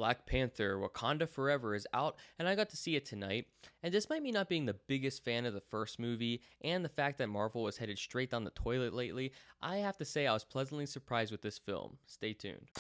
Black Panther Wakanda Forever is out, and I got to see it tonight. And despite me not being the biggest fan of the first movie, and the fact that Marvel was headed straight down the toilet lately, I have to say I was pleasantly surprised with this film. Stay tuned.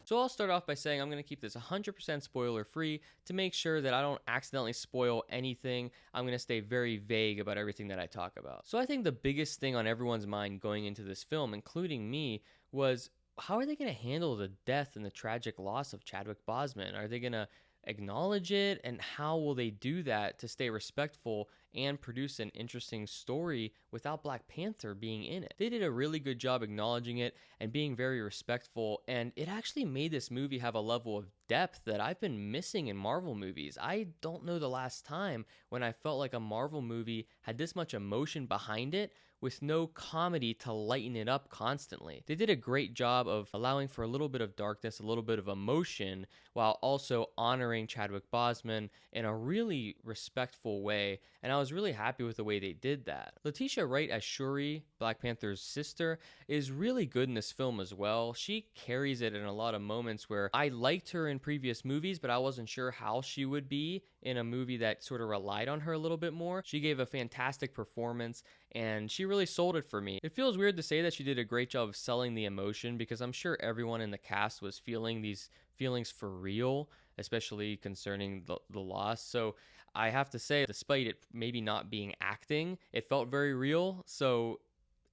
So I'll start off by saying I'm going to keep this 100% spoiler free to make sure that I don't accidentally spoil anything. I'm going to stay very vague about everything that I talk about. So I think the biggest thing on everyone's mind going into this film, including me, was how are they going to handle the death and the tragic loss of Chadwick Boseman? Are they going to acknowledge it, and how will they do that to stay respectful and produce an interesting story without Black Panther being in it? They did a really good job acknowledging it and being very respectful, and it actually made this movie have a level of depth that I've been missing in Marvel movies. I don't know the last time when I felt like a Marvel movie had this much emotion behind it with no comedy to lighten it up constantly. They did a great job of allowing for a little bit of darkness, a little bit of emotion, while also honoring Chadwick Boseman in a really respectful way, and I was really happy with the way they did that. Letitia Wright as Shuri, Black Panther's sister, is really good in this film as well. She carries it in a lot of moments where I liked her in previous movies, but I wasn't sure how she would be in a movie that sort of relied on her a little bit more. She gave a fantastic performance, and she really sold it for me. It feels weird to say that she did a great job of selling the emotion, because I'm sure everyone in the cast was feeling these feelings for real, especially concerning the loss. So I have to say, despite it maybe not being acting, it felt very real. So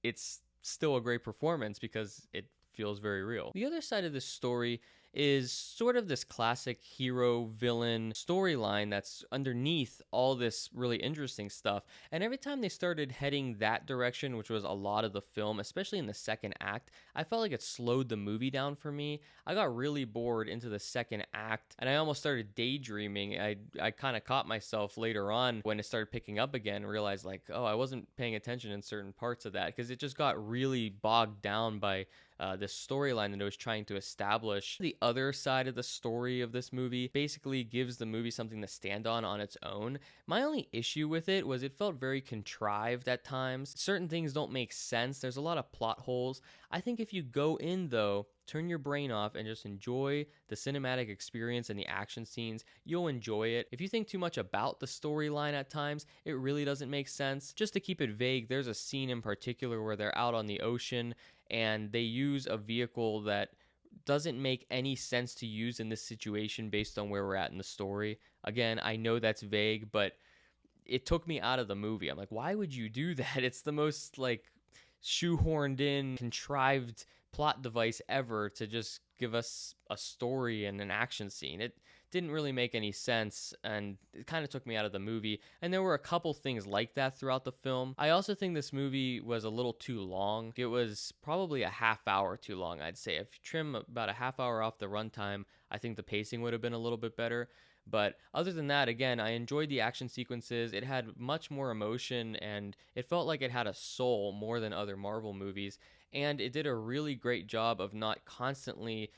it's still a great performance because it feels very real. The other side of this story is sort of this classic hero villain storyline that's underneath all this really interesting stuff. And every time they started heading that direction, which was a lot of the film, especially in the second act, I felt like it slowed the movie down for me. I got really bored into the second act, and I almost started daydreaming. I kind of caught myself later on when it started picking up again and realized, like, oh, I wasn't paying attention in certain parts of that, because it just got really bogged down by this storyline that it was trying to establish. The other side of the story of this movie basically gives the movie something to stand on its own. My only issue with it was it felt very contrived at times. Certain things don't make sense. There's a lot of plot holes. I think if you go in, though, turn your brain off and just enjoy the cinematic experience and the action scenes, you'll enjoy it. If you think too much about the storyline at times, it really doesn't make sense. Just to keep it vague, there's a scene in particular where they're out on the ocean and they use a vehicle that doesn't make any sense to use in this situation based on where we're at in the story. Again, I know that's vague, but it took me out of the movie. I'm like, why would you do that? It's the most like shoehorned in, contrived plot device ever to just give us a story and an action scene. It didn't really make any sense, and it kind of took me out of the movie. And there were a couple things like that throughout the film. I also think this movie was a little too long. It was probably a half hour too long, I'd say. If you trim about a half hour off the runtime, I think the pacing would have been a little bit better. But other than that, again, I enjoyed the action sequences. It had much more emotion, and it felt like it had a soul more than other Marvel movies. And it did a really great job of not constantly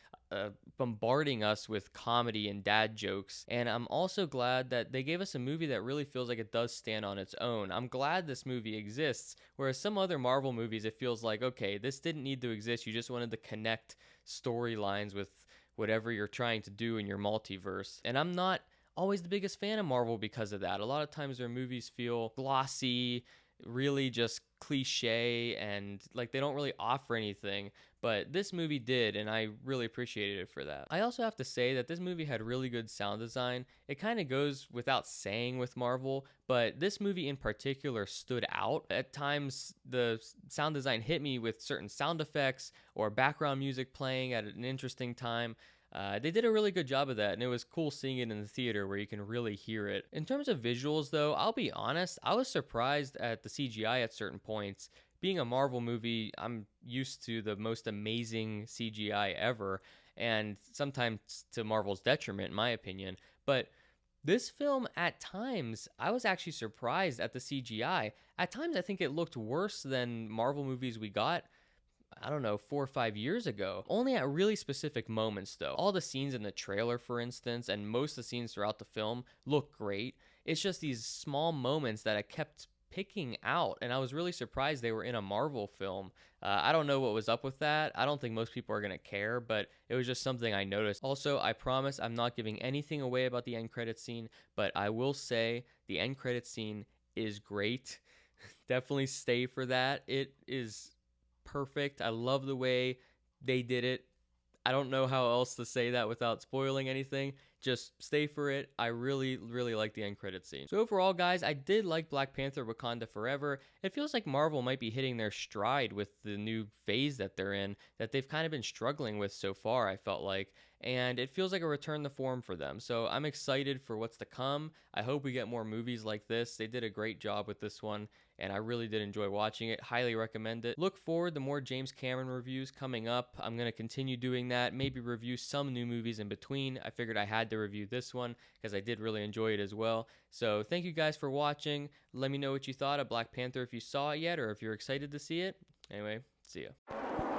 bombarding us with comedy and dad jokes. And I'm also glad that they gave us a movie that really feels like it does stand on its own. I'm glad this movie exists, whereas some other Marvel movies, it feels like, okay, this didn't need to exist. You just wanted to connect storylines with whatever you're trying to do in your multiverse. And I'm not always the biggest fan of Marvel because of that. A lot of times their movies feel glossy, really just cliche, and like they don't really offer anything. But this movie did, and I really appreciated it for that. I also have to say that this movie had really good sound design. It kind of goes without saying with Marvel, but this movie in particular stood out. At times, the sound design hit me with certain sound effects or background music playing at an interesting time. They did a really good job of that, and it was cool seeing it in the theater where you can really hear it. In terms of visuals, though, I'll be honest, I was surprised at the CGI at certain points. Being a Marvel movie, I'm used to the most amazing CGI ever, and sometimes to Marvel's detriment, in my opinion. But this film, at times, I was actually surprised at the CGI. At times, I think it looked worse than Marvel movies we got, I don't know, 4 or 5 years ago. Only at really specific moments, though. All the scenes in the trailer, for instance, and most of the scenes throughout the film look great. It's just these small moments that I kept picking out, and I was really surprised they were in a Marvel film. I don't know what was up with that. I don't think most people are going to care, but it was just something I noticed. Also, I promise I'm not giving anything away about the end credit scene, but I will say the end credit scene is great. Definitely stay for that. It is perfect. I love the way they did it. I don't know how else to say that without spoiling anything. Just stay for it. I really, really like the end credit scene. So overall, guys, I did like Black Panther Wakanda Forever. It feels like Marvel might be hitting their stride with the new phase that they're in, that they've kind of been struggling with so far, I felt like. And it feels like a return to form for them. So I'm excited for what's to come. I hope we get more movies like this. They did a great job with this one, and I really did enjoy watching it. Highly recommend it. Look forward to more James Cameron reviews coming up. I'm going to continue doing that, maybe review some new movies in between. I figured I had to review this one because I did really enjoy it as well. So thank you guys for watching. Let me know what you thought of Black Panther if you saw it yet or if you're excited to see it. Anyway, see ya.